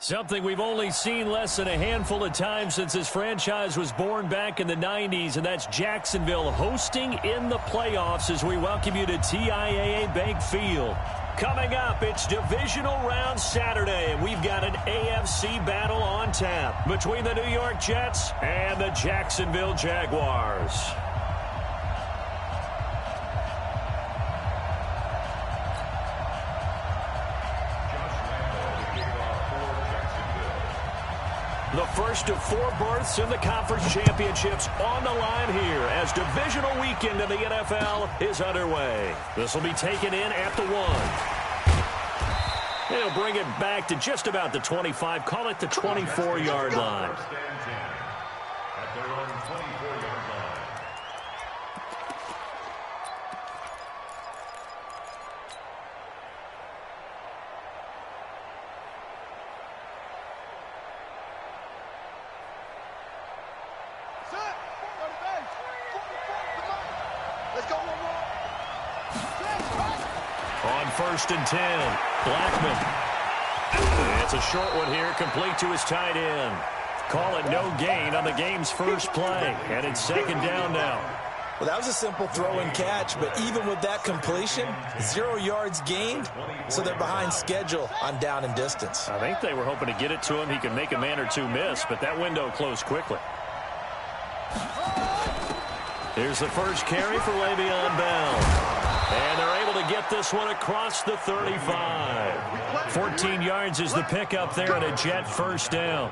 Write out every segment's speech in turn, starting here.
Something we've only seen less than a handful of times since this franchise was born back in the 90s, and that's Jacksonville hosting in the playoffs as we welcome you to TIAA Bank Field. Coming up, it's Divisional Round Saturday, and we've got an AFC battle on tap between the New York Jets and the Jacksonville Jaguars. The first of 4 berths in the conference championships on the line here as divisional weekend in the NFL is underway. This will be taken in at the 1. They'll bring it back to just about the 25, call it the 24-yard line. At their own 24-yard line. On 1st and 10, Blackman. It's a short one here, complete to his tight end. Call it no gain on the game's first play, and it's 2nd down now. Well, that was a simple throw and catch, but even with that completion, 0 yards gained, so they're behind schedule on down and distance. I think they were hoping to get it to him. He could make a man or two miss, but that window closed quickly. Here's the first carry for Le'Veon Bell. And they're able to get this one across the 35. 14 yards is the pickup there and a Jet first down.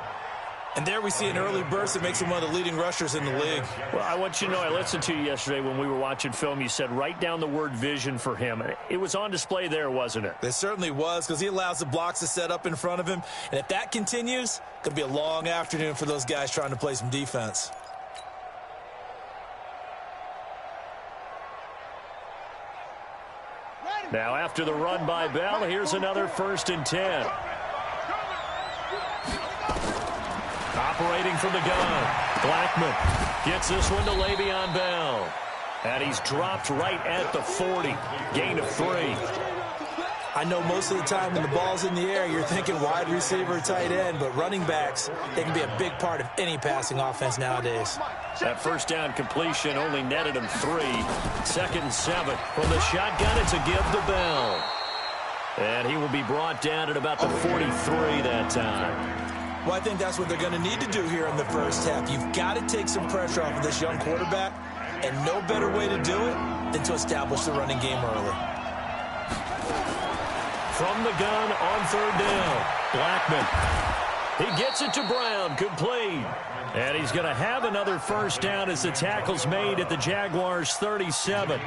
And there we see an early burst that makes him one of the leading rushers in the league. Well, I want you to know, I listened to you yesterday when we were watching film. You said write down the word vision for him. It was on display there, wasn't it? It certainly was, because he allows the blocks to set up in front of him. And if that continues, it could be a long afternoon for those guys trying to play some defense. Now after the run by Bell, here's another 1st and 10. Operating from the gun, Blackman gets this one to Le'Veon Bell. And he's dropped right at the 40. Gain of 3. I know most of the time when the ball's in the air, you're thinking wide receiver, tight end, but running backs, they can be a big part of any passing offense nowadays. That first down completion only netted him 3. 2nd and 7. From the shotgun, it's a give to Bell. And he will be brought down at about the 43 that time. Well, I think that's what they're going to need to do here in the first half. You've got to take some pressure off of this young quarterback, and no better way to do it than to establish the running game early. From the gun on 3rd down, Blackman. He gets it to Brown, complete. And he's going to have another first down as the tackle's made at the Jaguars' 37.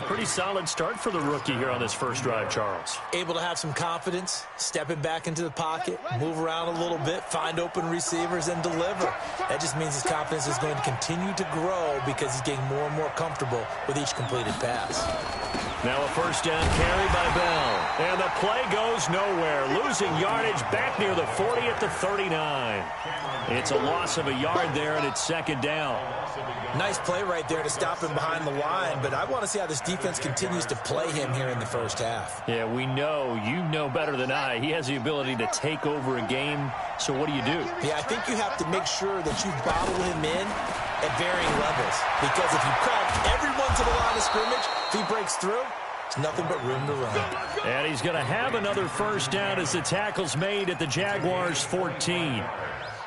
Pretty solid start for the rookie here on this first drive, Charles. Able to have some confidence, stepping back into the pocket, move around a little bit, find open receivers, and deliver. That just means his confidence is going to continue to grow because he's getting more and more comfortable with each completed pass. Now a first down carry by Bell. And the play goes nowhere. Losing yardage back near the 40 at the 39. It's a loss of a yard there, and it's 2nd down. Nice play right there to stop him behind the line, but I want to see how this defense continues to play him here in the first half. Yeah, we know. You know better than I. He has the ability to take over a game, so what do you do? Yeah, I think you have to make sure that you bottle him in at varying levels, because if you crowd everyone to the line of scrimmage, if he breaks through, it's nothing but room to run. And he's going to have another first down as the tackle's made at the Jaguars' 14.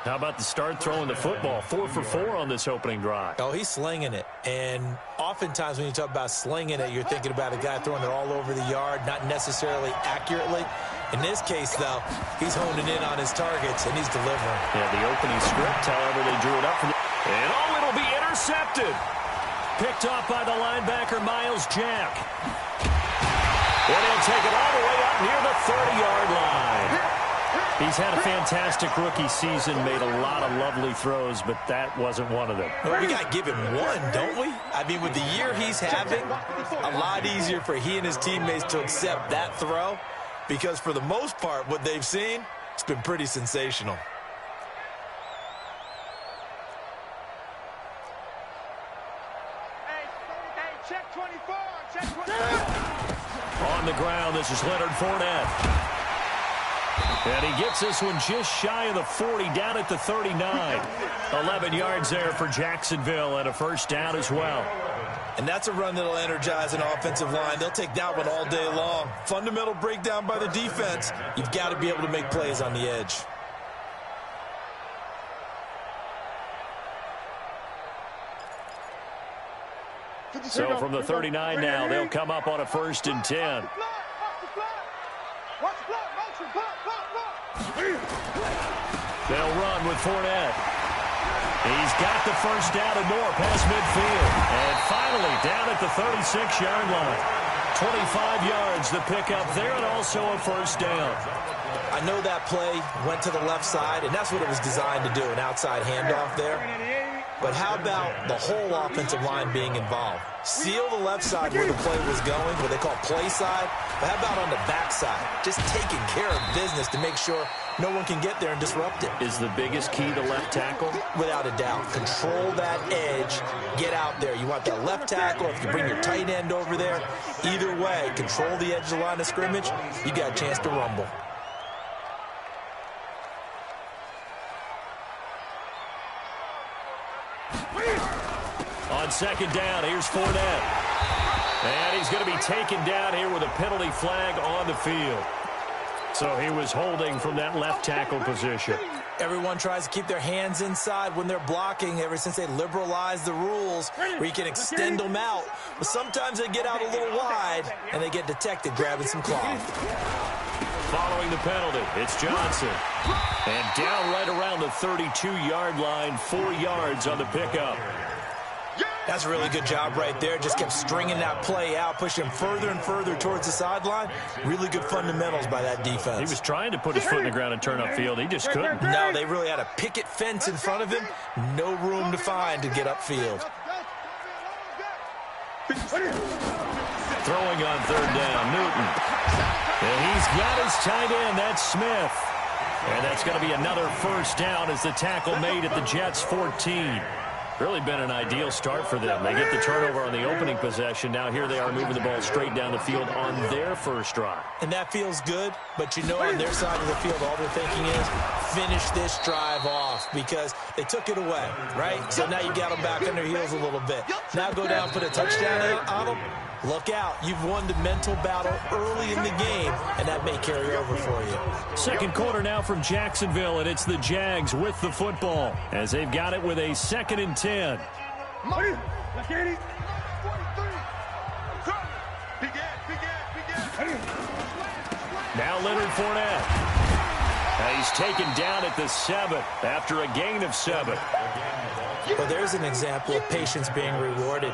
How about the start throwing the football? 4 for 4 on this opening drive. Oh, he's slinging it. And oftentimes when you talk about slinging it, you're thinking about a guy throwing it all over the yard, not necessarily accurately. In this case, though, he's honing in on his targets, and he's delivering. Yeah, the opening script, however, they drew it up. And oh, it'll be intercepted. Picked off by the linebacker, Miles Jack. And he'll take it all the way up near the 30-yard line. He's had a fantastic rookie season, made a lot of lovely throws, but that wasn't one of them. Well, we got to give him one, don't we? I mean, with the year he's having, a lot easier for he and his teammates to accept that throw, because for the most part, what they've seen, it's been pretty sensational. Hey, check 24, check 24. On the ground, this is Leonard Fournette. And he gets this one just shy of the 40, down at the 39. 11 yards there for Jacksonville and a first down as well. And that's a run that'll energize an offensive line. They'll take that one all day long. Fundamental breakdown by the defense. You've got to be able to make plays on the edge. So from the 39 now, they'll come up on a 1st and 10. They'll run with Fournette. He's got the first down and more past midfield. And finally down at the 36-yard line. 25 yards the pickup there, and also a first down. I know that play went to the left side, and that's what it was designed to do, an outside handoff there. But how about the whole offensive line being involved? Seal the left side where the play was going, what they call play side. But how about on the back side? Just taking care of business to make sure no one can get there and disrupt it. Is the biggest key to left tackle? Without a doubt. Control that edge. Get out there. You want that left tackle. If you bring your tight end over there, either way, control the edge of the line of scrimmage. You got a chance to rumble. On 2nd down, here's Fournette. And he's going to be taken down here with a penalty flag on the field. So he was holding from that left tackle position. Everyone tries to keep their hands inside when they're blocking ever since they liberalized the rules where you can extend them out. But sometimes they get out a little wide and they get detected grabbing some cloth. Following the penalty, it's Johnson. And down right around the 32-yard line, 4 yards on the pickup. That's a really good job right there. Just kept stringing that play out, pushing him further and further towards the sideline. Really good fundamentals by that defense. He was trying to put his foot in the ground and turn upfield. He just couldn't. No, they really had a picket fence in front of him. No room to find to get upfield. Throwing on 3rd down, Newton. And he's got his tight end. That's Smith. And that's going to be another first down as the tackle made at the Jets' 14. Really been an ideal start for them. They get the turnover on the opening possession. Now here they are moving the ball straight down the field on their first drive. And that feels good, but you know on their side of the field all they're thinking is finish this drive off because they took it away, right? So now you got them back on their heels a little bit. Now go down, put a touchdown on them. Look out. You've won the mental battle early in the game, and that may carry over for you. Second quarter now from Jacksonville, and it's the Jags with the football as they've got it with a 2nd and 10. Now Leonard Fournette. He's taken down at the 7 after a gain of 7. Well, there's an example of patience being rewarded.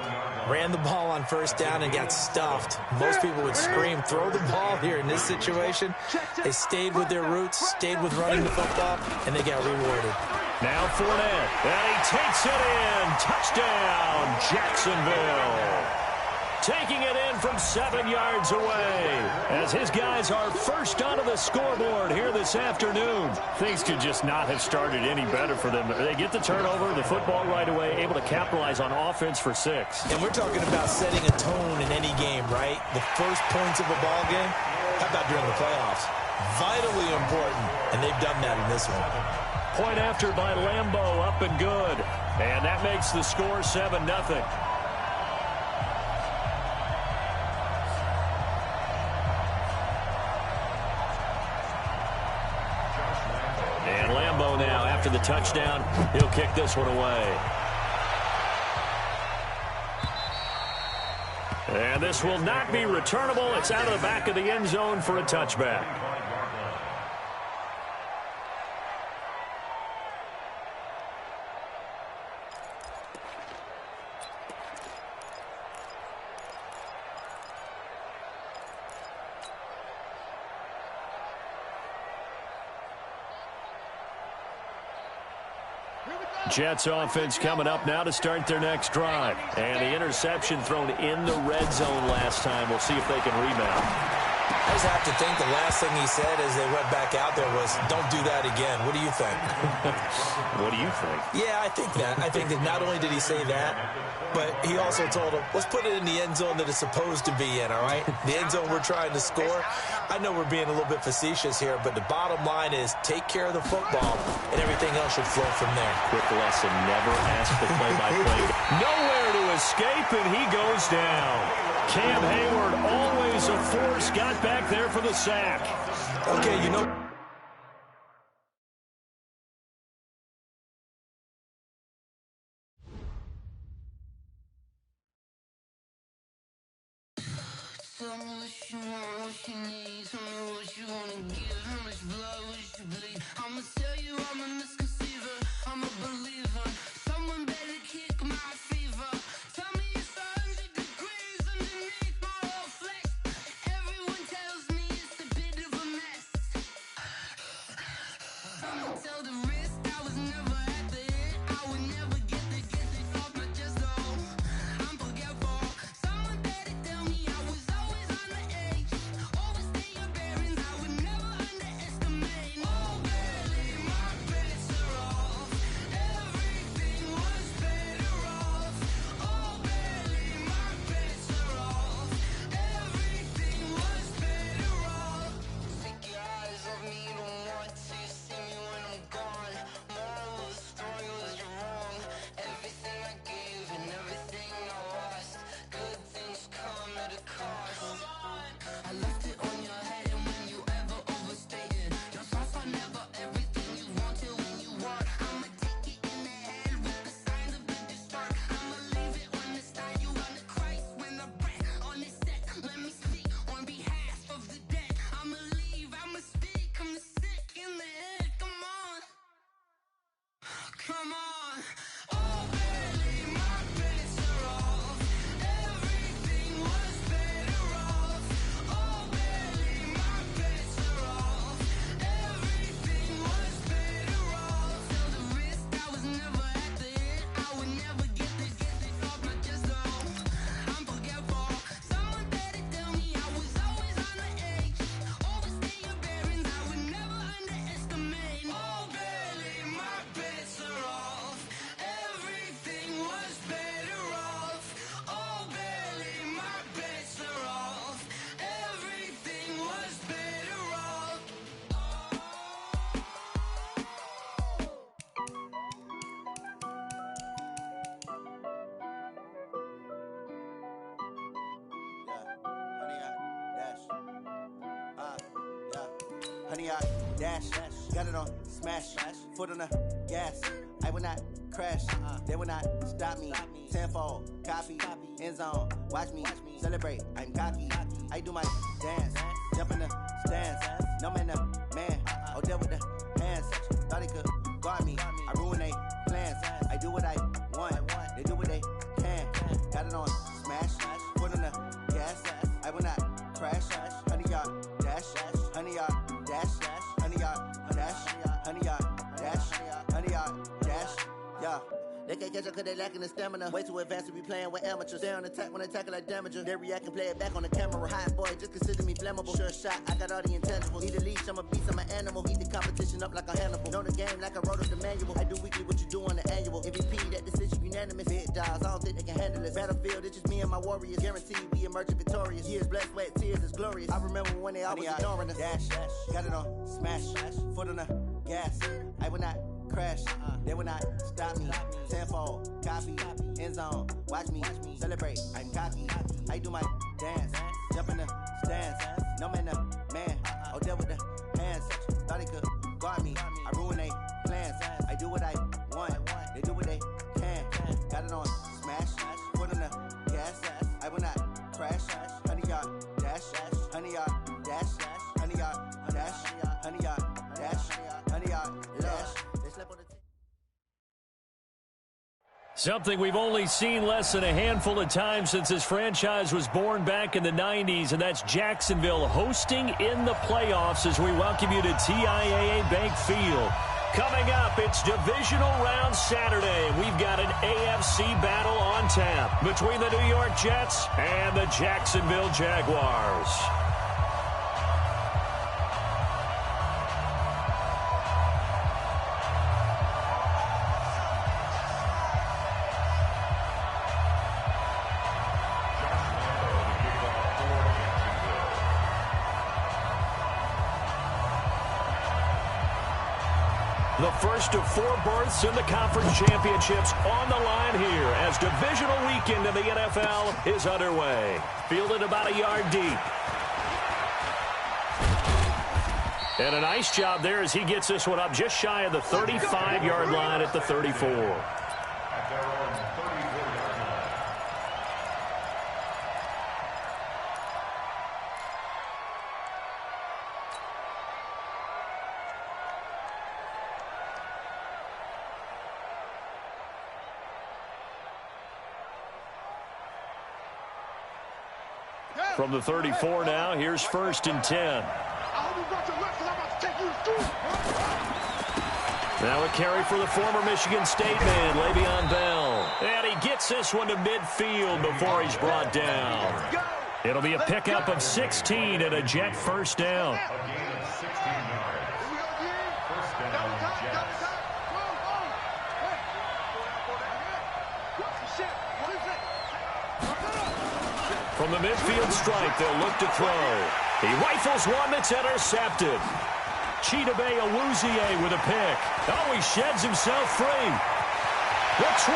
Ran the ball on 1st down and got stuffed. Most people would scream, throw the ball here. In this situation, they stayed with their roots, stayed with running the football, and they got rewarded. Now Fournette, and he takes it in. Touchdown, Jacksonville. Taking it in from 7 yards away as his guys are first onto the scoreboard here this afternoon. Things could just not have started any better for them. They get the turnover, the football right away, able to capitalize on offense for 6. And we're talking about setting a tone in any game, right? The first points of a ball game, how about during the playoffs? Vitally important, and they've done that in this one. Point after by Lambeau, up and good. And that makes the score 7-0. Now after the touchdown, he'll kick this one away. And this will not be returnable. It's out of the back of the end zone for a touchback. Jets offense coming up now to start their next drive. And the interception thrown in the red zone last time. We'll see if they can rebound. I just have to think the last thing he said as they went back out there was, don't do that again. What do you think? What do you think? Yeah, I think that. I think that not only did he say that, but he also told him, let's put it in the end zone that it's supposed to be in, all right? The end zone we're trying to score. I know we're being a little bit facetious here, but the bottom line is take care of the football, and everything else should flow from there. Quick lesson, never ask the play-by-play. Nowhere to escape, and he goes down. Cam Hayward, always a force, got back there for the sack. Okay, you know. Tell me what you want, what you need. Tell me what you want to give. How much blood would you bleed? I'ma tell you I'm a misconceiver. I'm a believer. Someone better kick my fever. Tell me it's 100 degrees underneath my whole flesh. Everyone tells me it's a bit of a mess. I'ma tell the risk I was never at the end. I would never get this off my chest though. I'm forgetful. Someone better tell me I was always on the edge. Overstay your bearings, I would never underestimate. Oh, barely, my bets are off. Everything was better off. Oh, barely, my bets are off. Everything was better off. Take your eyes off me, don't want to see me when I'm gone. Moral of the story was you're wrong. Everything I gave and everything I lost. Good things come at a cost. I left it on your head, and when you ever overstay it, your thoughts are never everything you wanted when you want. I'ma take it in the head with the signs of the distort. I'ma leave it on the side. You on the Christ when I breath on this set. Let me speak on behalf of the dead. I'ma leave, I'ma speak. I'm the sick in the head. Come on, come on. Oh, barely, my bets are off. Everything was better off. Oh, barely, my bets are off. Everything was better off. Till the risk I was never at the end. I would never get this off my chest though. I'm forgetful. Someone better tell me I was always on the edge. Overstay your bearings, I would never underestimate. Oh, barely, my bets are off. Everything was better off. Oh, barely, my bets are off. Everything was better off. Honey, I dash, got it on smash, foot on the gas. I will not crash, they will not stop me. Tenfold, copy, end zone, watch me celebrate. I'm cocky, I do my dance, jump in the stands. No man, man, oh there with the hands. Thought he could guard me, I ruin they plans. I do what I want, they do what they can. Got it on smash, foot on the gas. I will not crash, honey, y'all dash, honey, y'all dash, honey, y'all dash, honey, y'all dash, honey, y'all dash, yeah. They can't catch up cause they lacking the stamina. Way too advanced to be playing with amateurs. Stay on attack when they tackle like damager. They react and play it back on the camera. Hot boy, just consider me flammable. Sure shot, I got all the intangibles. Need a leash, I'm a beast, I'm an animal. Eat the competition up like a Hannibal. Know the game like I wrote up the manual. I do weekly what you do on the annual. MVP, that decision unanimous. Big dogs, I don't think they can handle it. Battlefield, it's just me and my warriors. Guaranteed we emerge victorious. Years, blood, sweat, tears, is glorious. I remember when they always ignoring us. Dash, got it on smash, foot on the gas. I will not crash, they will not stop me. Tenfold, copy, end zone, watch me celebrate. I'm cocky, I do my dance, jump in the stands. No man, man, oh there with the hands. Thought he could guard me, I ruin they plans. I do what I want, they do what they can. Got it on smash, foot on the gas. I will not crash, honey, y'all dash, honey, y'all dash, honey, y'all dash, honey, y'all dash, honey, y'all dash. Something we've only seen less than a handful of times since this franchise was born back in the 90s, and that's Jacksonville hosting in the playoffs as we welcome you to TIAA Bank Field. Coming up, it's Divisional Round Saturday. We've got an AFC battle on tap between the New York Jets and the Jacksonville Jaguars. The first of 4 berths in the conference championships on the line here as divisional weekend in the NFL is underway. Fielded about a yard deep. And a nice job there as he gets this one up just shy of the 35-yard line at the 34. At their own 34-yard line. From the 34 now, here's 1st and 10. Now a carry for the former Michigan State man, Le'Veon Bell. And he gets this one to midfield before he's brought down. It'll be a pickup of 16 and a Jet first down. A gain of 16 yards. First down, Jets. From the midfield stripe, they'll look to throw. He rifles one that's intercepted. Chidobe Awuzie with a pick. Oh, he sheds himself free. The 20.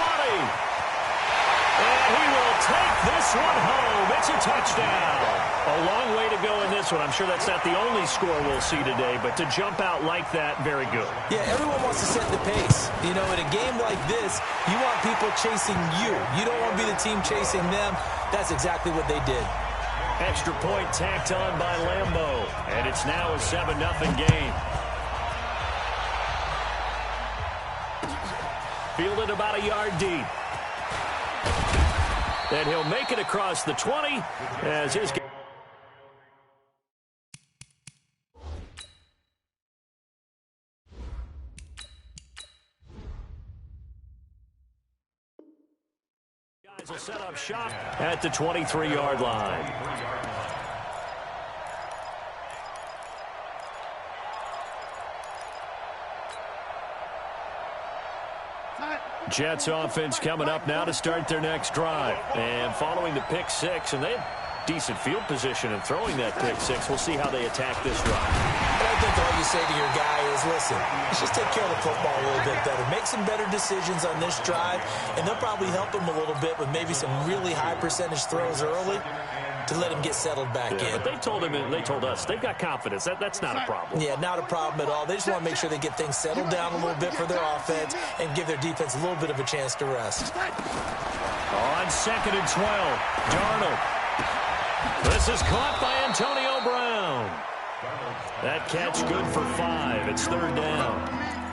And he will take this one home. It's a touchdown. A long way to go in this one. I'm sure that's not the only score we'll see today, but to jump out like that, very good. Yeah, everyone wants to set the pace. You know, in a game like this, you want people chasing you. You don't want to be the team chasing them. That's exactly what they did. Extra point tacked on by Lambeau. And it's now a 7-0 game. Fielded about a yard deep. And he'll make it across the 20 as his... Guys will set up shop at the 23-yard line. Jets offense coming up now to start their next drive. And following the pick six, and they have decent field position in throwing that pick six. We'll see how they attack this drive. And I think all you say to your guy is, listen, let's just take care of the football a little bit better. Make some better decisions on this drive, and they'll probably help him a little bit with maybe some really high percentage throws early to let him get settled back in. But they told him, and they told us, they've got confidence. That's not a problem. Yeah, not a problem at all. They just want to make sure they get things settled down a little bit for their offense and give their defense a little bit of a chance to rest. On 2nd and 12, Darnold. This is caught by Antonio Brown. That catch good for 5. It's 3rd down.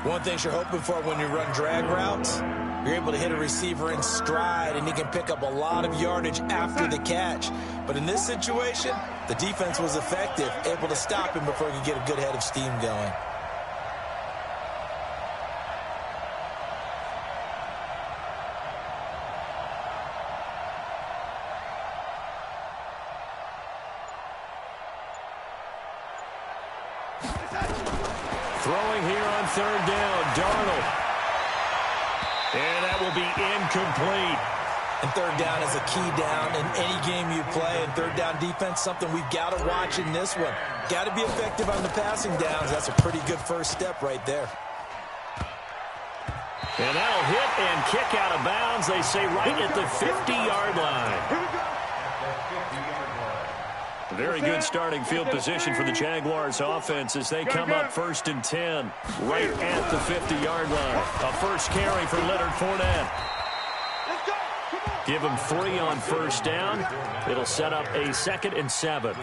One thing you're hoping for when you run drag routes, you're able to hit a receiver in stride, and he can pick up a lot of yardage after the catch. But in this situation, the defense was effective, able to stop him before he could get a good head of steam going. Throwing here on 3rd down, Darnold. And that will be incomplete. And 3rd down is a key down in any game you play. And 3rd down defense, something we've got to watch in this one. Got to be effective on the passing downs. That's a pretty good first step right there. And that'll hit and kick out of bounds, they say, right at the 50-yard line. Very good starting field position for the Jaguars offense as they come up 1st and 10 right at the 50-yard line. A first carry for Leonard Fournette. Give him 3 on 1st down. It'll set up a 2nd and 7.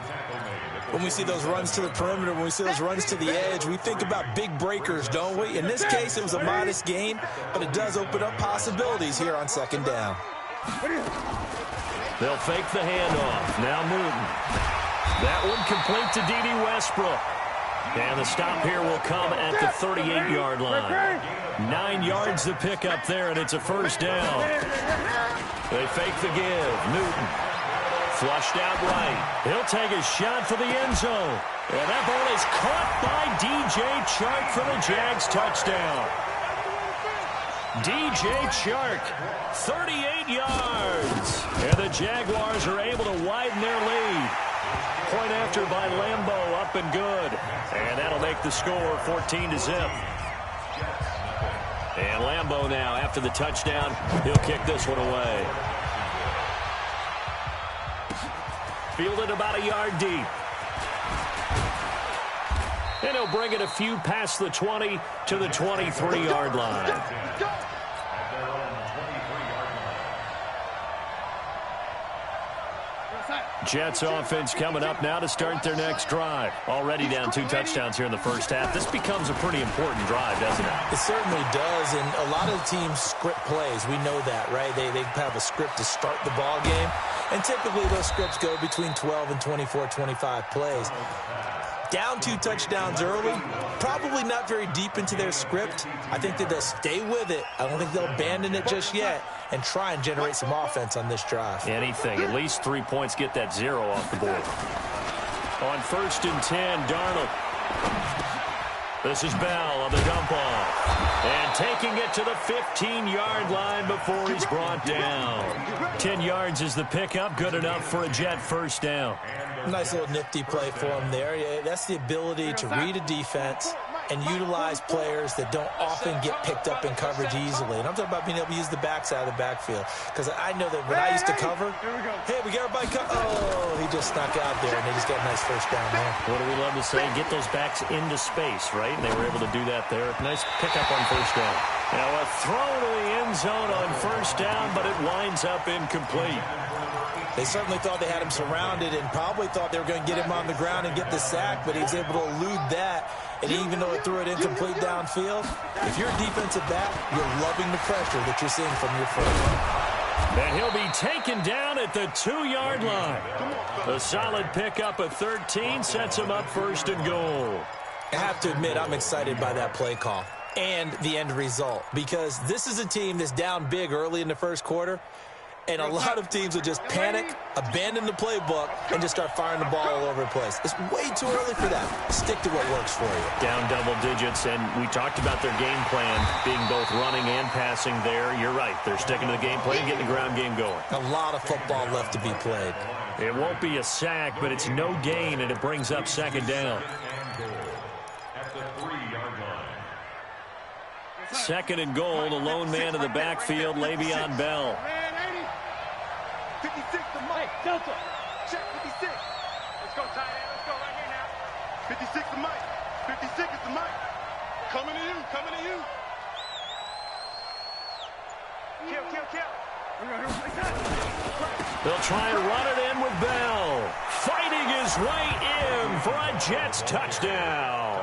When we see those runs to the perimeter, when we see those runs to the edge, we think about big breakers, don't we? In this case, it was a modest gain, but it does open up possibilities here on 2nd down. They'll fake the handoff. Now Newton. That one complete to D.D. Westbrook. And the stop here will come at the 38-yard line. 9 yards to pick up there, and it's a 1st down. They fake the give. Newton. Flushed out right. He'll take a shot for the end zone. And that ball is caught by D.J. Chark for the Jags touchdown. D.J. Chark, 38 yards. And the Jaguars are able to widen their lead. Point after by Lambeau, up and good. And that'll make the score 14-0. And Lambeau now, after the touchdown, he'll kick this one away. Fielded about a yard deep. And he'll bring it a few past the 20 to the 23-yard line. Jets offense coming up now to start their next drive. Already down 2 touchdowns here in the first half. This becomes a pretty important drive, doesn't it? It certainly does, and a lot of teams script plays. We know that, right? They have a script to start the ball game, and typically those scripts go between 12 and 24, 25 plays. Down 2 touchdowns early, probably not very deep into their script. I think that they'll stay with it. I don't think they'll abandon it just yet and try and generate some offense on this drive. Anything. At least 3 points, get that 0 off the board. On 1st and 10, Darnold. This is Bell on the dump off. And taking it to the 15-yard line before he's brought down. 10 yards is the pickup. Good enough for a Jet first down. Nice little nifty play for him there. Yeah, that's the ability to read a defense and utilize players that don't often get picked up in coverage easily. And I'm talking about being able to use the backside of the backfield. Because I know that when I used to cover, hey, we got everybody oh, he just snuck out there, and they just got a nice first down there. What do we love to say? Get those backs into space, right? And they were able to do that there. Nice pickup on first down. Now a throw to the end zone on first down, but it winds up incomplete. They certainly thought they had him surrounded and probably thought they were going to get him on the ground and get the sack, but he was able to elude that. And even though it threw it incomplete downfield, if you're a defensive back, you're loving the pressure that you're seeing from your foot. And he'll be taken down at the 2-yard line. A solid pickup of 13 sets him up 1st and goal. I have to admit, I'm excited by that play call and the end result, because this is a team that's down big early in the first quarter. And a lot of teams will just panic, abandon the playbook, and just start firing the ball all over the place. It's way too early for that. Stick to what works for you. Down double digits, and we talked about their game plan being both running and passing there. You're right. They're sticking to the game plan and getting the ground game going. A lot of football left to be played. It won't be a sack, but it's no gain, and it brings up 2nd down. At the 3-yard line. 2nd and goal, the lone man in the backfield, Le'Veon Bell. 56 to Mike. Delta. Check 56. Let's go, tight end. Let's go right here now. 56 to Mike. 56 is to Mike. Coming to you. Coming to you. Kill. They'll try and run it in with Bell. Fighting his way in for a Jets touchdown.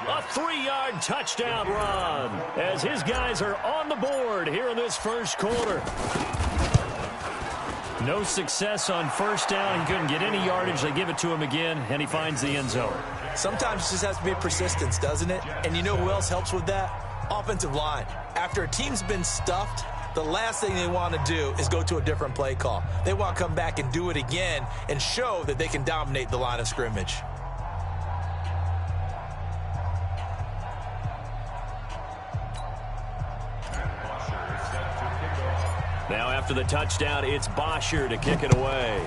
A 3-yard touchdown run as his guys are on the board here in this first quarter. No success on first down. He couldn't get any yardage. They give it to him again, and he finds the end zone. Sometimes it just has to be persistence, doesn't it? And you know who else helps with that? Offensive line. After a team's been stuffed, the last thing they want to do is go to a different play call. They want to come back and do it again and show that they can dominate the line of scrimmage. Now after the touchdown, it's Bosher to kick it away.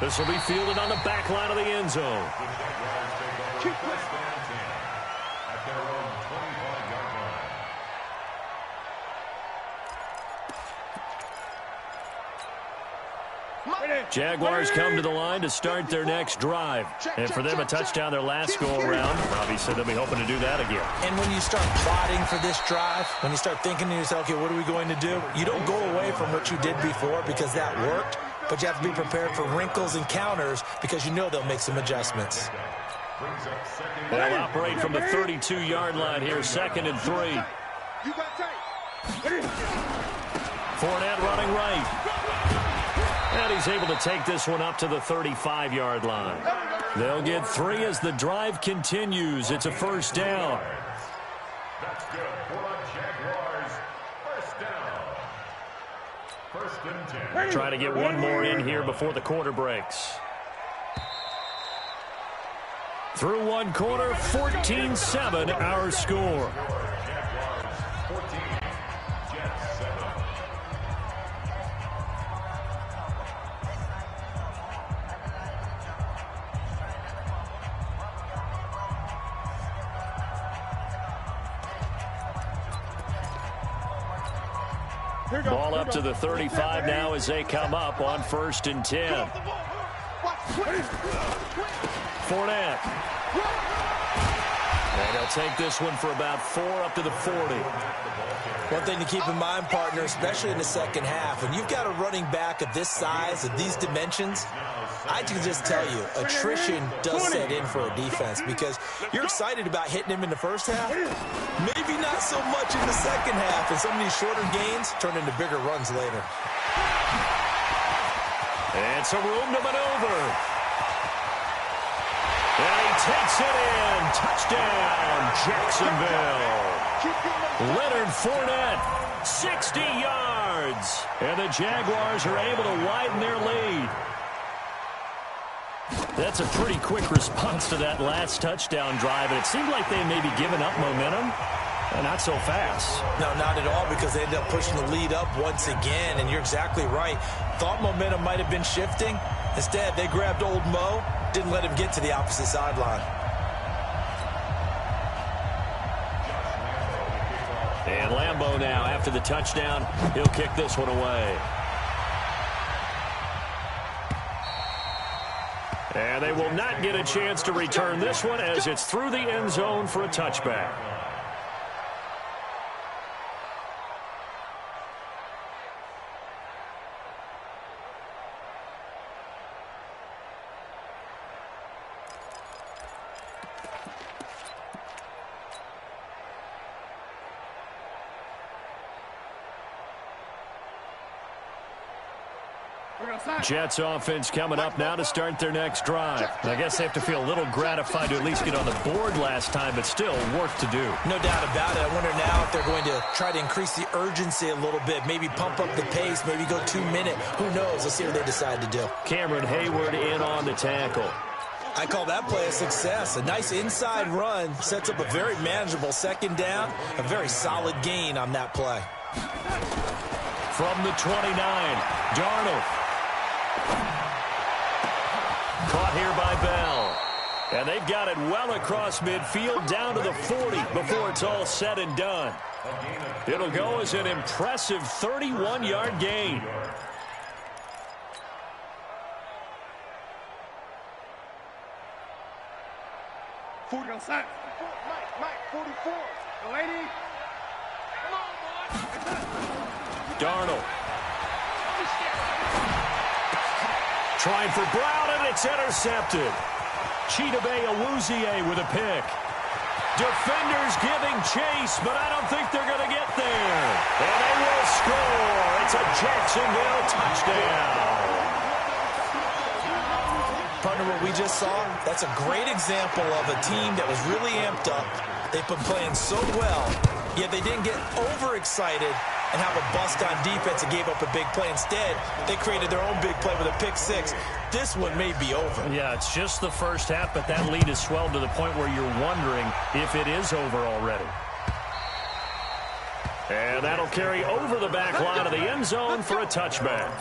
This will be fielded on the back line of the end zone. Jaguars come to the line to start their next drive. And for them, a touchdown their last go-around. Obviously, they'll be hoping to do that again. And when you start plotting for this drive, when you start thinking to yourself, okay, what are we going to do? You don't go away from what you did before because that worked, but you have to be prepared for wrinkles and counters because you know they'll make some adjustments. They'll operate from the 32-yard line here, 2nd and 3. Fournette running right. And he's able to take this one up to the 35-yard line. They'll get 3 as the drive continues. It's a first down. That's good for the Jaguars. First down. 1st and 10. Try to get one more in here before the quarter breaks. Through one quarter, 14-7 our score. Jaguars 14, Jets 7. Ball up to the 35 now as they come up on 1st and 10. Fournette. And he'll take this one for about 4 up to the 40. One thing to keep in mind, partner, especially in the second half, when you've got a running back of this size, of these dimensions, I can just tell you, attrition does set in for a defense because you're excited about hitting him in the first half. Maybe not so much in the second half, and some of these shorter gains turn into bigger runs later. And some room to maneuver. And he takes it in. Touchdown, Jacksonville. Leonard Fournette, 60 yards. And the Jaguars are able to widen their lead. That's a pretty quick response to that last touchdown drive. And it seemed like they may be giving up momentum. Not so fast. No, not at all, because they ended up pushing the lead up once again. And you're exactly right. Thought momentum might have been shifting. Instead, they grabbed old Mo, didn't let him get to the opposite sideline. And Lambeau now, after the touchdown, he'll kick this one away. And they will not get a chance to return this one as it's through the end zone for a touchback. Jets offense coming up now to start their next drive. I guess they have to feel a little gratified to at least get on the board last time, but still work to do. No doubt about it. I wonder now if they're going to try to increase the urgency a little bit, maybe pump up the pace, maybe go 2 minute. Who knows? Let's see what they decide to do. Cameron Hayward in on the tackle. I call that play a success. A nice inside run sets up a very manageable second down, a very solid gain on that play. From the 29, Darnold. Caught here by Bell. And they've got it well across midfield down to the 40 before it's all said and done. It'll go as an impressive 31-yard gain. Mike, 44. Delaney. Come on, boy. Darnold. Trying for Brown, and it's intercepted. Chidobe Awuzie with a pick. Defenders giving chase, but I don't think they're going to get there. And they will score. It's a Jacksonville touchdown. Partner, what we just saw, that's a great example of a team that was really amped up. They've been playing so well, yet they didn't get overexcited and have a bust on defense and gave up a big play. Instead, they created their own big play with a pick six. This one may be over. Yeah, it's just the first half, but that lead has swelled to the point where you're wondering if it is over already. And that'll carry over the back line of the end zone for a touchback.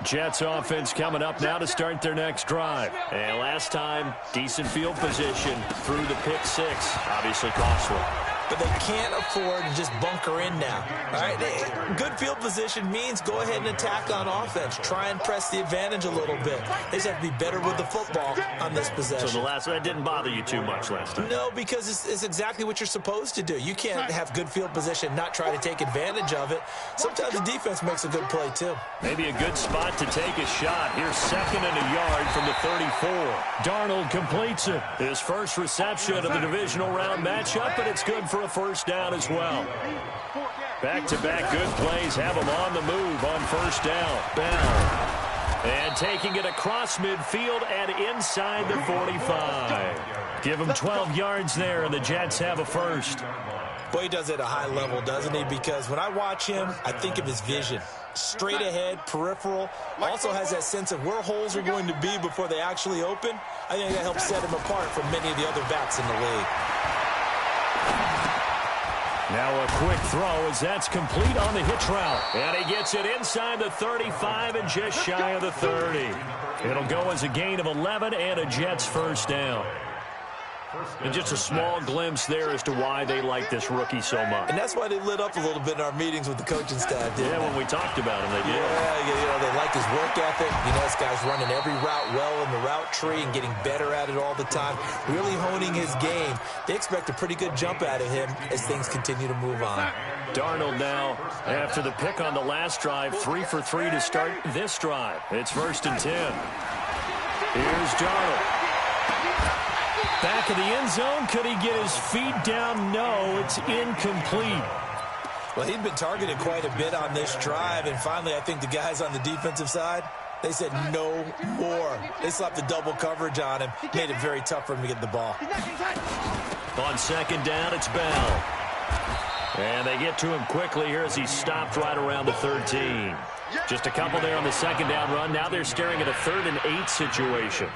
Jets offense coming up now to start their next drive. And last time, decent field position through the pick six. Obviously costly. But they can't afford to just bunker in now. All right, good field position means go ahead and attack on offense. Try and press the advantage a little bit. They just have to be better with the football on this possession. So that didn't bother you too much last time? No, because it's exactly what you're supposed to do. You can't have good field position, not try to take advantage of it. Sometimes the defense makes a good play too. Maybe a good spot to take a shot. Here's 2nd and a yard from the 34. Darnold completes it. His first reception of the divisional round matchup, but it's good for a first down as well. Back-to-back good plays have him on the move on first down. Bell. And taking it across midfield and inside the 45. Give him 12 yards there, and the Jets have a first. Boy, he does it at a high level, doesn't he? Because when I watch him, I think of his vision. Straight ahead, peripheral. Also has that sense of where holes are going to be before they actually open. I think that helps set him apart from many of the other backs in the league. Now a quick throw as that's complete on the hitch route. And he gets it inside the 35 and just shy of the 30. It'll go as a gain of 11 and a Jets first down. And just a small glimpse there as to why they like this rookie so much. And that's why they lit up a little bit in our meetings with the coaching staff, didn't they? When we talked about him, they did. Yeah, they like his work ethic. This guy's running every route well in the route tree and getting better at it all the time, really honing his game. They expect a pretty good jump out of him as things continue to move on. Darnold now, after the pick on the last drive, 3 for 3 to start this drive. It's 1st and 10. Here's Darnold. Back of the end zone. Could he get his feet down? No, it's incomplete. Well, he'd been targeted quite a bit on this drive, and finally I think the guys on the defensive side, they said no more. They slapped the double coverage on him, made it very tough for him to get the ball. On 2nd down, it's Bell. And they get to him quickly here as he stopped right around the 13. Just a couple there on the 2nd down run. Now they're staring at a 3rd and 8 situation.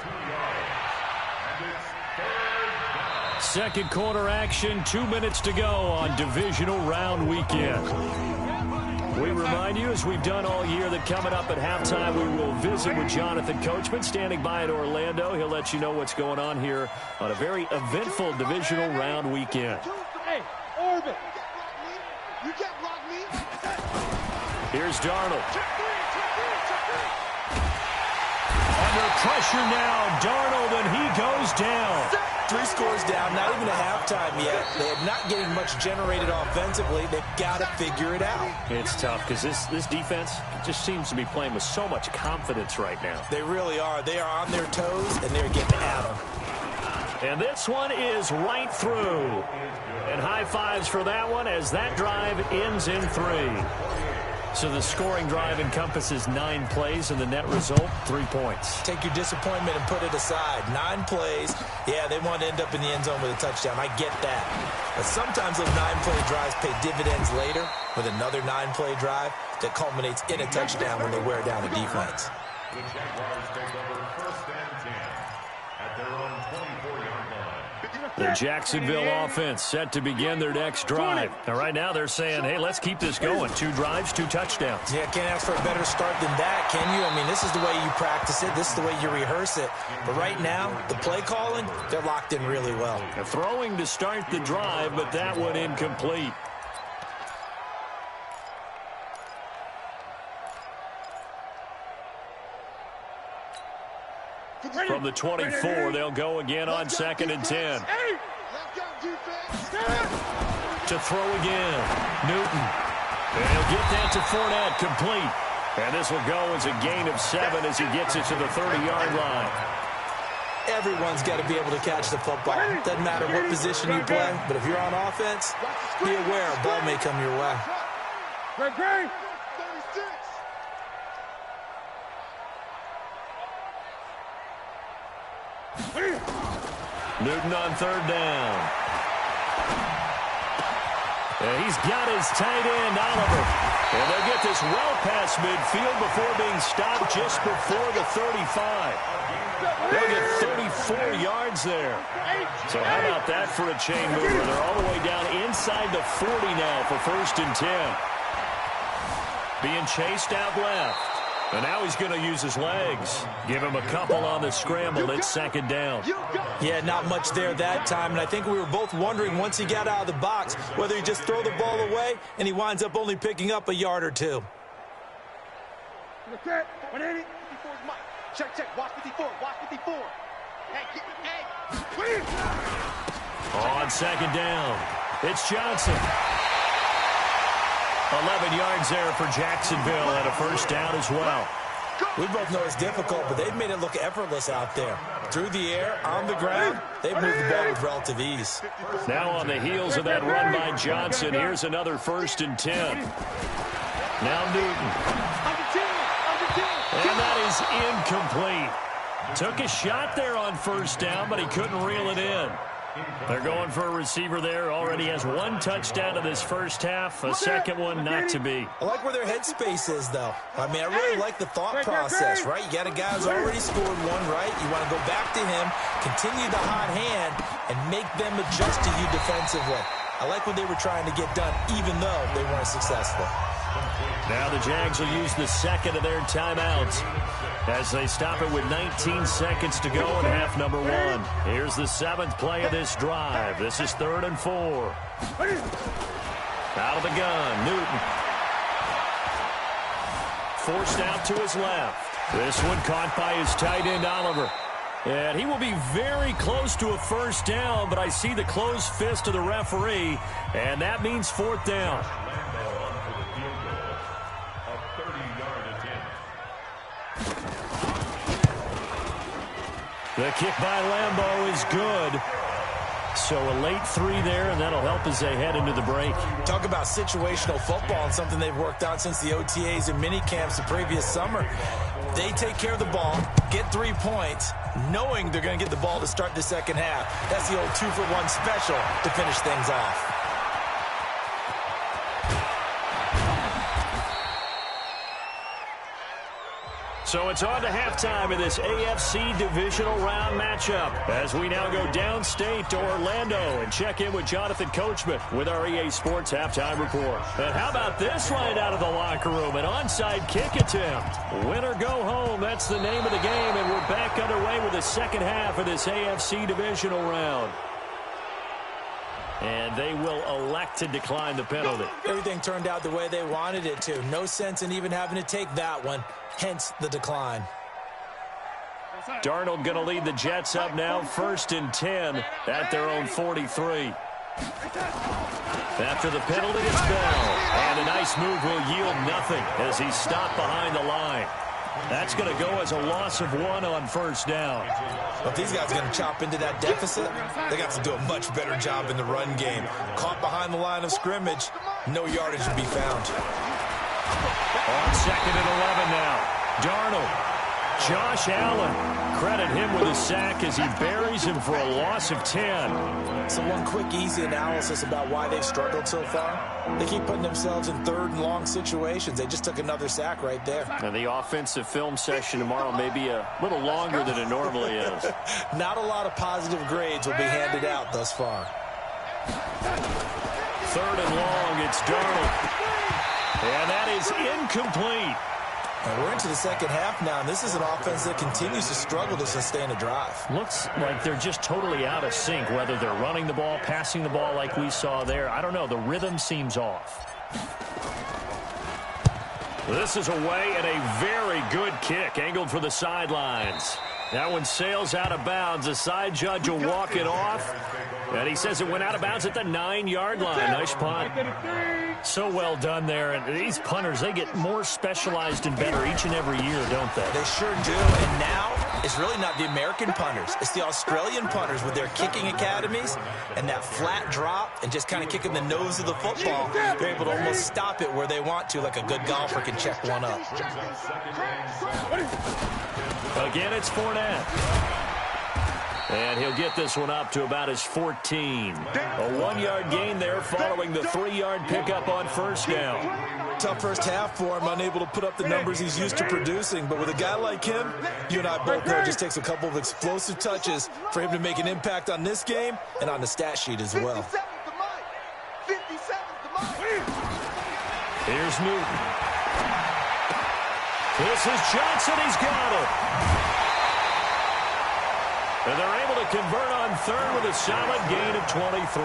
Second quarter action, 2 minutes to go on divisional round weekend. We remind you, as we've done all year, that coming up at halftime, we will visit with Jonathan Coachman, standing by in Orlando. He'll let you know what's going on here on a very eventful divisional round weekend. Hey, Orbit. You can't block me. Here's Darnold. Under pressure now, Darnold, and he goes down. 3 scores down, not even a halftime yet. They're not getting much generated offensively. They've got to figure it out. It's tough because this defense just seems to be playing with so much confidence right now. They really are. They are on their toes, and they're getting at them. And this one is right through. And high fives for that one as that drive ends in 3. So the scoring drive encompasses 9 plays, and the net result, 3 points. Take your disappointment and put it aside. 9 plays. Yeah, they want to end up in the end zone with a touchdown. I get that. But sometimes those 9-play drives pay dividends later with another 9-play drive that culminates in a touchdown when they wear down a defense. The Jaguars take over 1st and 10 at their own 24-yard line. The Jacksonville offense set to begin their next drive. Now, right now, they're saying, hey, let's keep this going. 2 drives, 2 touchdowns. Yeah, can't ask for a better start than that, can you? I mean, this is the way you practice it. This is the way you rehearse it. But right now, the play calling, they're locked in really well. A throwing to start the drive, but that one incomplete. From the 24, they'll go again on 2nd and 10. To throw again. Newton. And he'll get that to Fournette, complete. And this will go as a gain of 7 as he gets it to the 30-yard line. Everyone's got to be able to catch the football. Doesn't matter what position you play, but if you're on offense, be aware a ball may come your way. Great. Newton on 3rd down. And he's got his tight end, Oliver. And they'll get this well past midfield before being stopped just before the 35. They'll get 34 yards there. So how about that for a chain mover? They're all the way down inside the 40 now for 1st and 10. Being chased out left. And now he's going to use his legs. Give him a couple on the scramble. It's 2nd down. Yeah, not much there that time. And I think we were both wondering once he got out of the box whether he just throw the ball away and he winds up only picking up a yard or 2. 180. 54 is Mike. Check. Watch 54. Hey. On 2nd down, it's Johnson. 11 yards there for Jacksonville and a 1st down as well. We both know it's difficult, but they've made it look effortless out there. Through the air, on the ground, they've moved the ball with relative ease. Now on the heels of that run by Johnson, here's another 1st and 10. Now Newton. And that is incomplete. Took a shot there on 1st down, but he couldn't reel it in. They're going for a receiver there. Already has 1 touchdown in this first half. A second one not to be. I like where their headspace is, though. I mean, I really like the thought process, right? You got a guy who's already scored 1, right? You want to go back to him, continue the hot hand, and make them adjust to you defensively. I like what they were trying to get done, even though they weren't successful. Now the Jags will use the second of their timeouts as they stop it with 19 seconds to go in half number one. Here's the 7th play of this drive. This is 3rd and 4. Out of the gun, Newton. Forced out to his left. This one caught by his tight end, Oliver. And he will be very close to a first down, but I see the closed fist of the referee, and that means 4th down. The kick by Lambeau is good. So a late 3 there, and that'll help as they head into the break. Talk about situational football and something they've worked on since the OTAs and mini camps the previous summer. They take care of the ball, get 3 points, knowing they're going to get the ball to start the second half. That's the old 2-for-1 special to finish things off. So it's on to halftime in this AFC divisional round matchup as we now go downstate to Orlando and check in with Jonathan Coachman with our EA Sports Halftime Report. And how about this right out of the locker room? An onside kick attempt. Win or go home, that's the name of the game, and we're back underway with the second half of this AFC divisional round. And they will elect to decline the penalty. Everything turned out the way they wanted it to. No sense in even having to take that one. Hence the decline. Darnold going to lead the Jets up now. 1st and 10 at their own 43. After the penalty, it's Bell. And a nice move will yield nothing as he's stopped behind the line. That's going to go as a loss of 1 on 1st down. If these guys are going to chop into that deficit, they got to do a much better job in the run game. Caught behind the line of scrimmage, no yardage to be found. On 2nd and 11 now. Darnold. Josh Allen. Credit him with a sack as he buries him for a loss of 10. So one quick, easy analysis about why they've struggled so far. They keep putting themselves in 3rd and long situations. They just took another sack right there. And the offensive film session tomorrow may be a little longer than it normally is. Not a lot of positive grades will be handed out thus far. 3rd and long, it's Darnold. And that is incomplete. And we're into the second half now, and this is an offense that continues to struggle to sustain a drive. Looks like they're just totally out of sync, whether they're running the ball, passing the ball like we saw there. I don't know. The rhythm seems off. This is away and a very good kick, angled for the sidelines. That one sails out of bounds. The side judge will walk it off. And he says it went out of bounds at the 9-yard line. Nice punt. So well done there. And these punters, they get more specialized and better each and every year, don't they? They sure do. And now it's really not the American punters. It's the Australian punters with their kicking academies and that flat drop and just kind of kicking the nose of the football. They're able to almost stop it where they want to, like a good golfer can check one up. Again, it's Fournette. And he'll get this one up to about his 14. A 1-yard gain there following the 3-yard pickup on 1st down. Tough first half for him, unable to put up the numbers he's used to producing. But with a guy like him, you and I both know it just takes a couple of explosive touches for him to make an impact on this game and on the stat sheet as well. Here's Newton. This is Johnson. He's got it. And they're able to convert on 3rd with a solid gain of 23.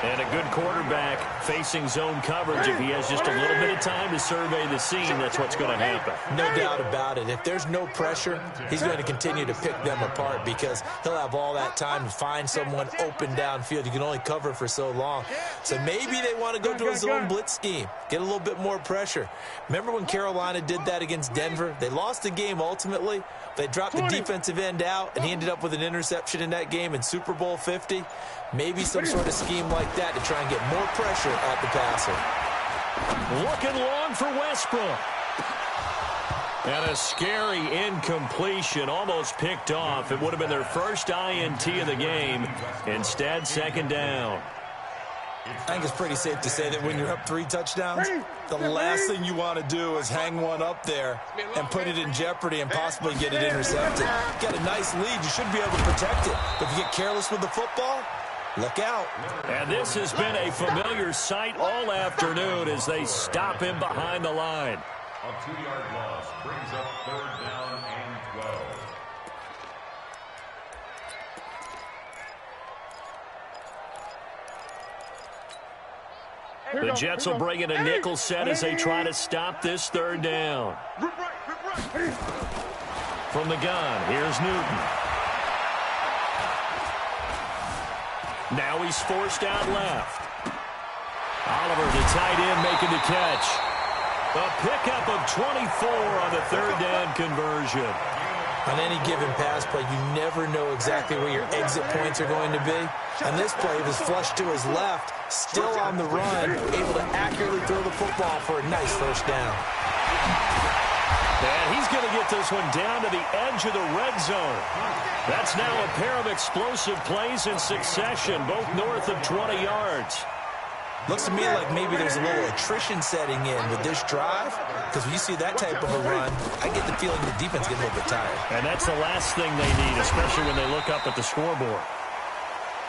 And a good quarterback facing zone coverage. If he has just a little bit of time to survey the scene, that's what's going to happen. No doubt about it. If there's no pressure, he's going to continue to pick them apart because he'll have all that time to find someone open downfield. You can only cover for so long. So maybe they want to go to a zone blitz scheme, get a little bit more pressure. Remember when Carolina did that against Denver? They lost the game ultimately. They dropped the defensive end out, and he ended up with an interception in that game in Super Bowl 50. Maybe some sort of scheme like that to try and get more pressure at the passer. Looking long for Westbrook. And a scary incompletion, almost picked off. It would have been their first INT of the game. Instead, 2nd down. I think it's pretty safe to say that when you're up 3 touchdowns, the last thing you want to do is hang one up there and put it in jeopardy and possibly get it intercepted. You got a nice lead. You should be able to protect it. But if you get careless with the football, Look out. And this has been a familiar sight all afternoon as they stop him behind the line. A 2-yard loss brings up 3rd down and 12. The Jets will bring in a nickel set as they try to stop this 3rd down. From the gun, here's Newton. Now he's forced out left. Oliver, the tight end, making the catch. A pickup of 24 on the 3rd down conversion. On any given pass play, you never know exactly where your exit points are going to be. On this play, he was flushed to his left, still on the run, able to accurately throw the football for a nice 1st down. And he's going to get this one down to the edge of the red zone. That's now a pair of explosive plays in succession, both north of 20 yards. Looks to me like maybe there's a little attrition setting in with this drive, because when you see that type of a run, I get the feeling the defense gets a little bit tired. And that's the last thing they need, especially when they look up at the scoreboard.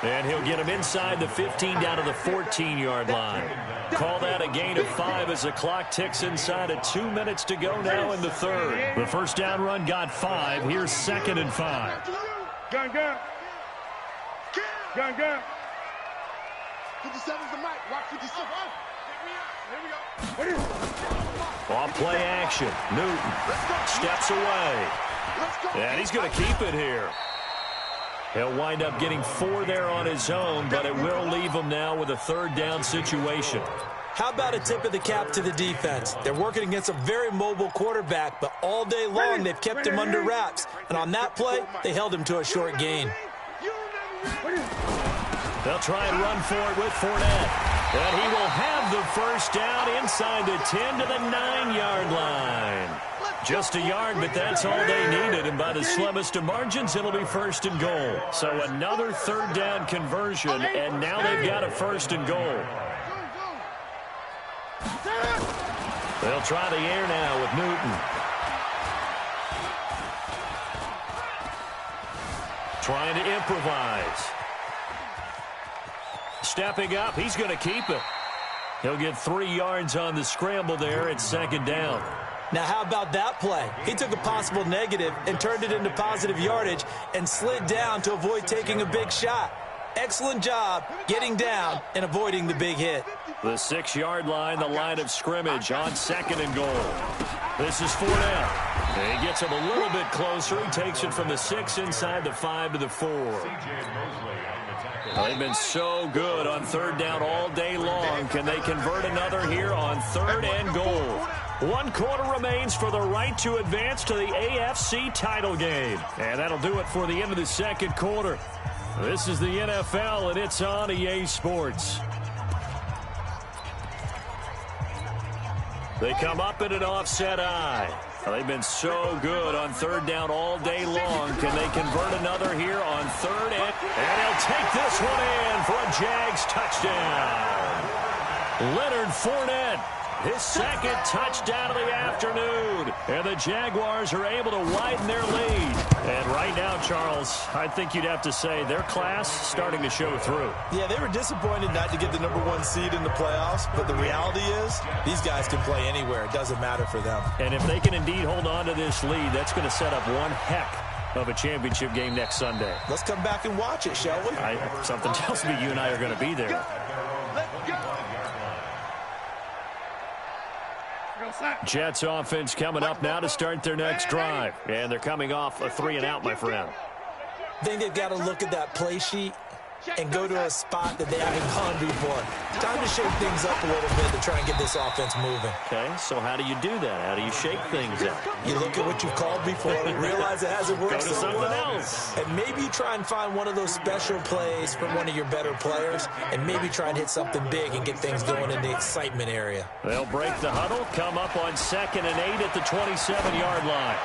And he'll get him inside the 15 down to the 14-yard line. Call that a gain of 5 as the clock ticks inside of 2 minutes to go now in the 3rd. The 1st down run got 5. Here's 2nd and 5. Gun. 57's the mic. Watch 57. Here we go. Off play action. Newton steps away. And he's going to keep it here. He'll wind up getting 4 there on his own, but it will leave him now with a 3rd down situation. How about a tip of the cap to the defense? They're working against a very mobile quarterback, but all day long they've kept him under wraps. And on that play, they held him to a short gain. They'll try and run for it with Fournette. And he will have the 1st down inside the 10 to the 9-yard line. Just a yard, but that's all they needed. And by the slimmest of margins, it'll be 1st and goal. So another 3rd down conversion, and now they've got a 1st and goal. They'll try the air now with Newton. Trying to improvise. Stepping up, he's going to keep it. He'll get 3 yards on the scramble there at 2nd down. Now, how about that play? He took a possible negative and turned it into positive yardage and slid down to avoid taking a big shot. Excellent job getting down and avoiding the big hit. The 6-yard line, the line of scrimmage on 2nd and goal. This is Fournette. He gets him a little bit closer. He takes it from the 6 inside the 5 to the 4. They've been so good on 3rd down all day long. Can they convert another here on 3rd and goal? 1 quarter remains for the right to advance to the AFC title game. And that'll do it for the end of the 2nd quarter. This is the NFL, and it's on EA Sports. They come up in an offset eye. They've been so good on 3rd down all day long. Can they convert another here on 3rd? And he'll take this one in for a Jags touchdown. Leonard Fournette, his 2nd touchdown of the afternoon. And the Jaguars are able to widen their lead. And right now, Charles, I think you'd have to say their class starting to show through. Yeah, they were disappointed not to get the #1 seed in the playoffs, but the reality is these guys can play anywhere. It doesn't matter for them. And if they can indeed hold on to this lead, that's going to set up one heck of a championship game next Sunday. Let's come back and watch it, shall we? Something tells me you and I are going to be there. Jets offense coming up now to start their next drive. And they're coming off a 3-and-out, my friend. I think they've got to look at that play sheet and go to a spot that they haven't gone before. Time to shake things up a little bit to try and get this offense moving. Okay, so how do you do that? How do you shake things up? You look at what you've called before, realize it hasn't worked Go to so something well, else. and maybe try and find one of those special plays from one of your better players, and maybe try and hit something big and get things going in the excitement area. They'll break the huddle, come up on 2nd and 8 at the 27-yard line.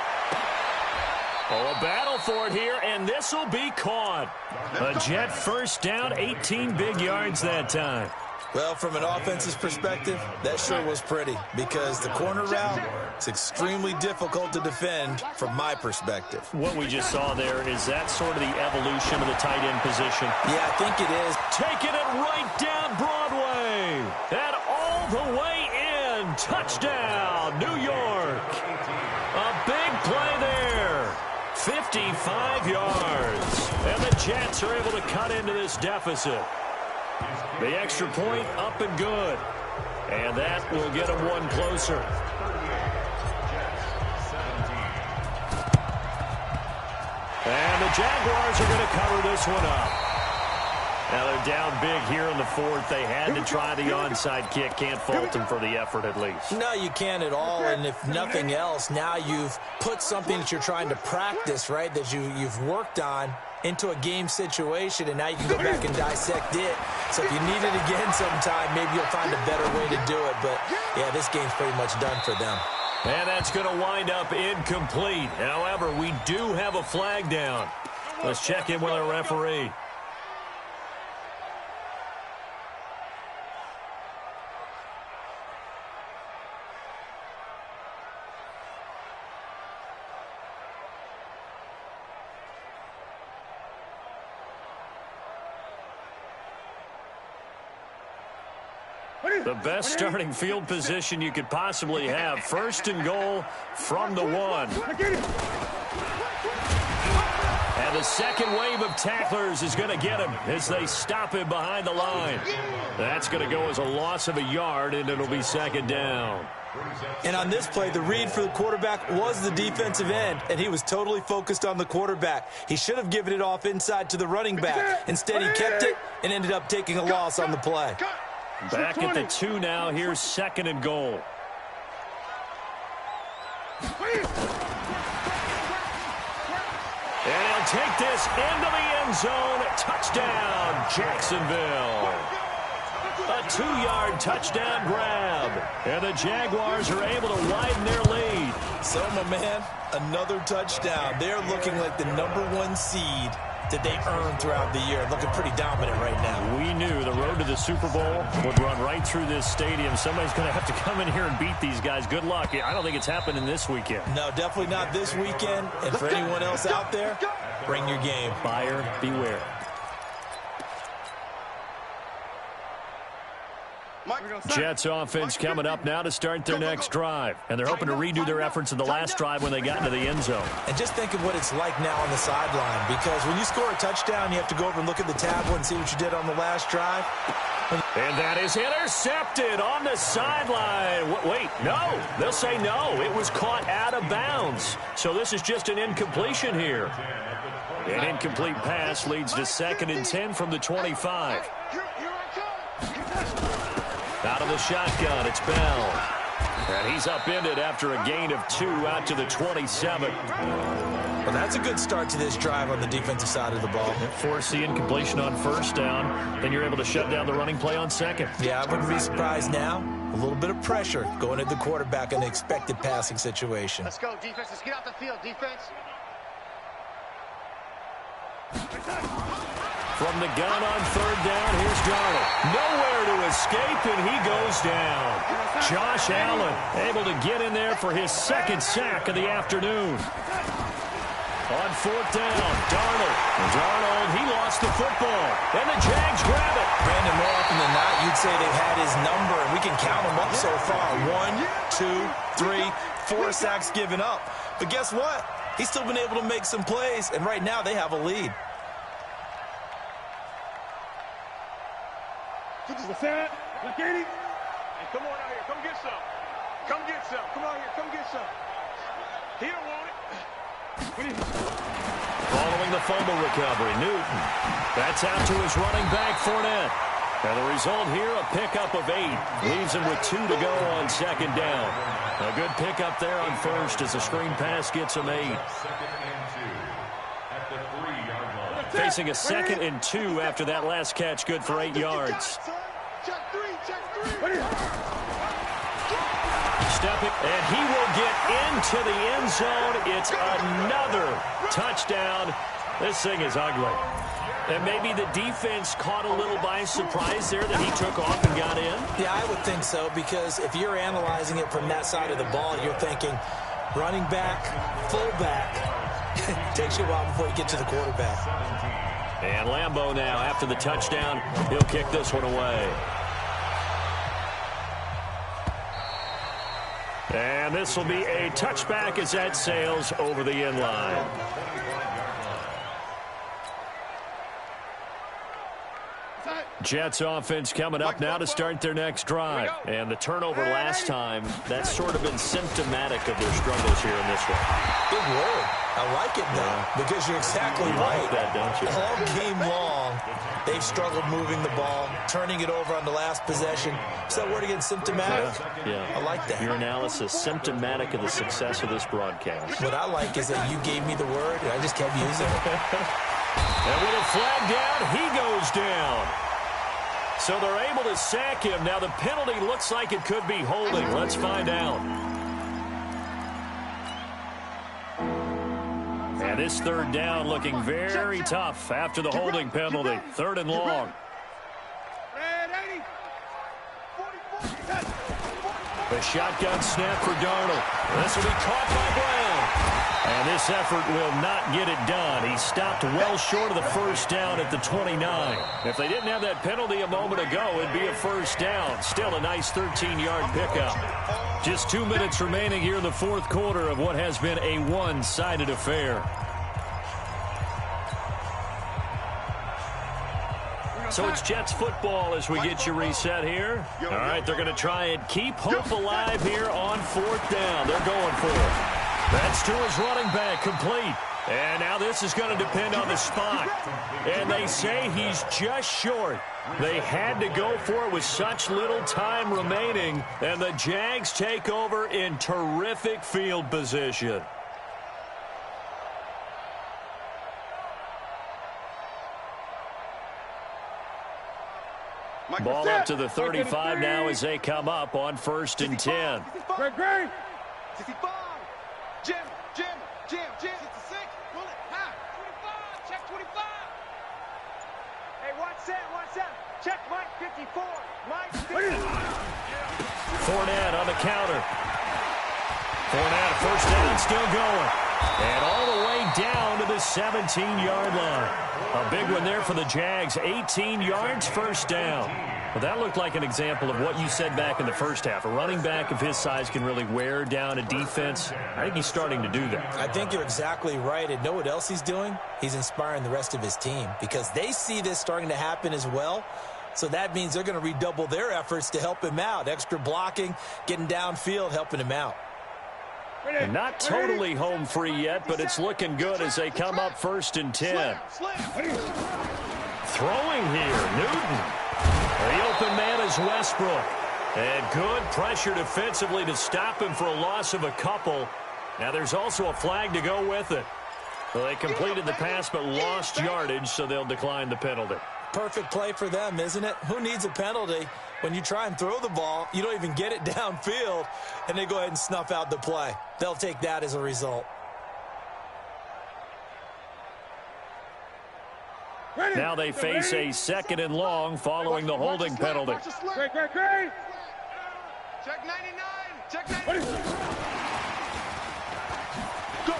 Oh, a battle for it here, and this will be caught. A Jet 1st down, 18 big yards that time. Well, from an offensive perspective, that sure was pretty because the corner route is extremely difficult to defend from my perspective. What we just saw there, is that sort of the evolution of the tight end position? Yeah, I think it is. Taking it right down Broadway. And all the way in. Touchdown, New York. A big play there. 55 yards. And the Jets are able to cut into this deficit. The extra point up and good. And that will get them one closer. And the Jaguars are going to cover this one up. Now they're down big here in the fourth. They had to try the onside kick. Can't fault them for the effort at least. No, you can't at all. And if nothing else, now you've put something that you're trying to practice, right, that you've worked on into a game situation, and now you can go back and dissect it. So if you need it again sometime, maybe you'll find a better way to do it. But, yeah, this game's pretty much done for them. And that's going to wind up incomplete. However, we do have a flag down. Let's check in with our referee. The best starting field position you could possibly have. First and goal from the 1. And the second wave of tacklers is going to get him as they stop him behind the line. That's going to go as a loss of a yard, and it'll be second down. And on this play, the read for the quarterback was the defensive end, and he was totally focused on the quarterback. He should have given it off inside to the running back. Instead, he kept it and ended up taking a loss on the play. Back at the 2 now. Here's second and goal. And he'll take this into the end zone. Touchdown, Jacksonville. A 2-yard touchdown grab. And the Jaguars are able to widen their lead. So, my man, another touchdown. They're looking like the #1 seed that they earned throughout the year. Looking pretty dominant right now. We knew the road to the Super Bowl would run right through this stadium. Somebody's going to have to come in here and beat these guys. Good luck. I don't think it's happening this weekend. No, definitely not this weekend. And for anyone else out there, bring your game. Buyer beware. Jets offense coming up now to start their next drive. And they're hoping to redo their efforts in the last drive when they got into the end zone. And just think of what it's like now on the sideline. Because when you score a touchdown, you have to go over and look at the tablet and see what you did on the last drive. And that is intercepted on the sideline. Wait, no. They'll say no. It was caught out of bounds. So this is just an incompletion here. An incomplete pass leads to 2nd and 10 from the 25. Out of the shotgun, it's Bell. And he's upended after a gain of 2 out to the 27. Well, that's a good start to this drive on the defensive side of the ball. Force the incompletion on first down. Then you're able to shut down the running play on second. Yeah, I wouldn't be surprised now. A little bit of pressure going at the quarterback in an expected passing situation. Let's go, defense. Let's get out the field, defense. From the gun on third down, here's Darnold. Nowhere to escape, and he goes down. Josh Allen able to get in there for his 2nd sack of the afternoon. On 4th down, Darnold, he lost the football. And the Jags grab it. Brandon, more often than not, you'd say they've had his number, and we can count them up so far. 1, 2, 3, 4 sacks given up. But guess what? He's still been able to make some plays, and right now they have a lead. Hey, come on out here. Come get some. Come get some. Come out here. Come get some. He don't want it. Following the fumble recovery, Newton. That's out to his running back, Fournette. And the result here, a pickup of 8. Leaves him with 2 to go on 2nd down. A good pickup there on first as the screen pass gets him 8. Facing a 2nd and 2 after that last catch, good for 8 yards. Stepping, and he will get into the end zone. It's another touchdown This thing is ugly. And maybe the defense caught a little by surprise there that he took off and got in? Yeah, I would think so, because if you're analyzing it from that side of the ball, you're thinking running back, fullback. It takes you a while before you get to the quarterback. And Lambeau now, after the touchdown, he'll kick this one away. And this will be a touchback as that sails over the end line. Jets offense coming up now to start their next drive. And the turnover last time, that's sort of been symptomatic of their struggles here in this one. Good word. I like it now, because you're exactly right. Like that, don't you? All game long, they've struggled moving the ball, turning it over on the last possession. Is that word again, symptomatic? Yeah. I like that. Your analysis, symptomatic of the success of this broadcast. What I like is that you gave me the word, and I just kept using it. And with a flag down, he goes down. So they're able to sack him. Now the penalty looks like it could be holding. Let's find out. And this third down looking very tough after the holding penalty. 3rd and long. The shotgun snap for Darnold. This will be caught by Brown. And this effort will not get it done. He stopped well short of the first down at the 29. If they didn't have that penalty a moment ago, it'd be a first down. Still a nice 13-yard pickup. Just 2 minutes remaining here in the fourth quarter of what has been a one-sided affair. So it's Jets football as we get you reset here. All right, they're going to try and keep hope alive here on 4th down. They're going for it. That's to his running back, complete. And now this is going to depend on the spot. And they say he's just short. They had to go for it with such little time remaining. And the Jags take over in terrific field position. Ball up to the 35 now as they come up on 1st and 10. Great. 65. Jim. 66. Pull it. High. 25. Check 25. Hey, watch that. Check Mike 54. Mike 54. Fournette on the counter. Fournette, first down, still going. And all the way down to the 17-yard line. A big one there for the Jags. 18 yards, first down. Well, that looked like an example of what you said back in the first half. A running back of his size can really wear down a defense. I think he's starting to do that. I think you're exactly right. And know what else he's doing? He's inspiring the rest of his team, because they see this starting to happen as well. So that means they're going to redouble their efforts to help him out. Extra blocking, getting downfield, helping him out. And not totally home free yet, but it's looking good as they come up 1st and 10. Throwing here, Newton. The open man is Westbrook. And good pressure defensively to stop him for a loss of a couple. Now there's also a flag to go with it. Well, they completed the pass but lost yardage, so they'll decline the penalty. Perfect play for them, isn't it? Who needs a penalty? When you try and throw the ball, you don't even get it downfield, and they go ahead and snuff out the play. They'll take that as a result. Now they face a 2nd and long following the holding penalty. Great. Check 99. Check 99. Go.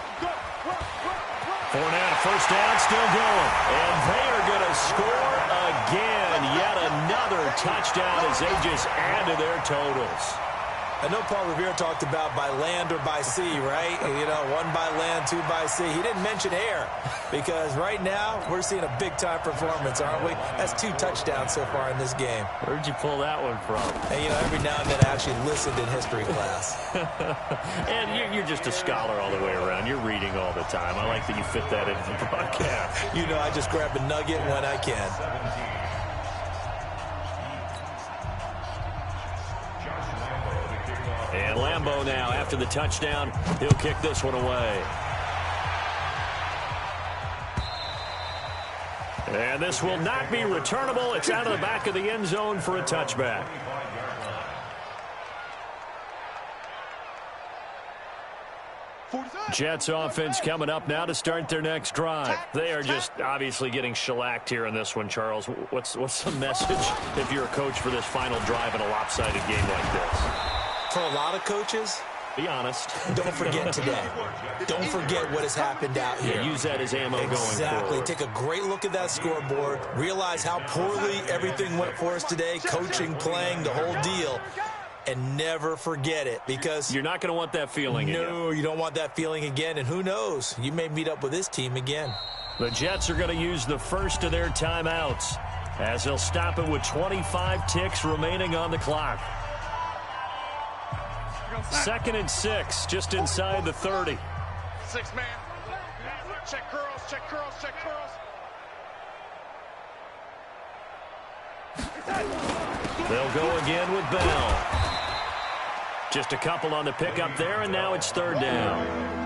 Fournette, first down, still going. And they are going to score again. Yet another touchdown as they just add to their totals. I know Paul Revere talked about by land or by sea, right? You know, 1 by land, 2 by sea. He didn't mention air, because right now we're seeing a big-time performance, aren't we? That's 2 touchdowns so far in this game. Where'd you pull that one from? And, you know, every now and then I actually listened in history class. And you're just a scholar all the way around. You're reading all the time. I like that you fit that into the broadcast. You know, I just grab a nugget when I can. And Lambeau now, after the touchdown, he'll kick this one away. And this will not be returnable. It's out of the back of the end zone for a touchback. Jets offense coming up now to start their next drive. They are just obviously getting shellacked here in this one, Charles. What's the message if you're a coach for this final drive in a lopsided game like this? For a lot of coaches, be honest. Don't forget today. Don't forget what has happened out here. Yeah, use that as ammo going forward. Exactly. Take a great look at that scoreboard. Realize how poorly everything went for us today. Coaching, playing, the whole deal. And never forget it, because you're not going to want that feeling again. No, you don't want that feeling again. And who knows? You may meet up with this team again. The Jets are going to use the first of their timeouts as they'll stop it with 25 ticks remaining on the clock. 2nd and 6, just inside the 30. 6 man. Check curls, check curls, check curls. They'll go again with Bell. Just a couple on the pickup there, and now it's 3rd down.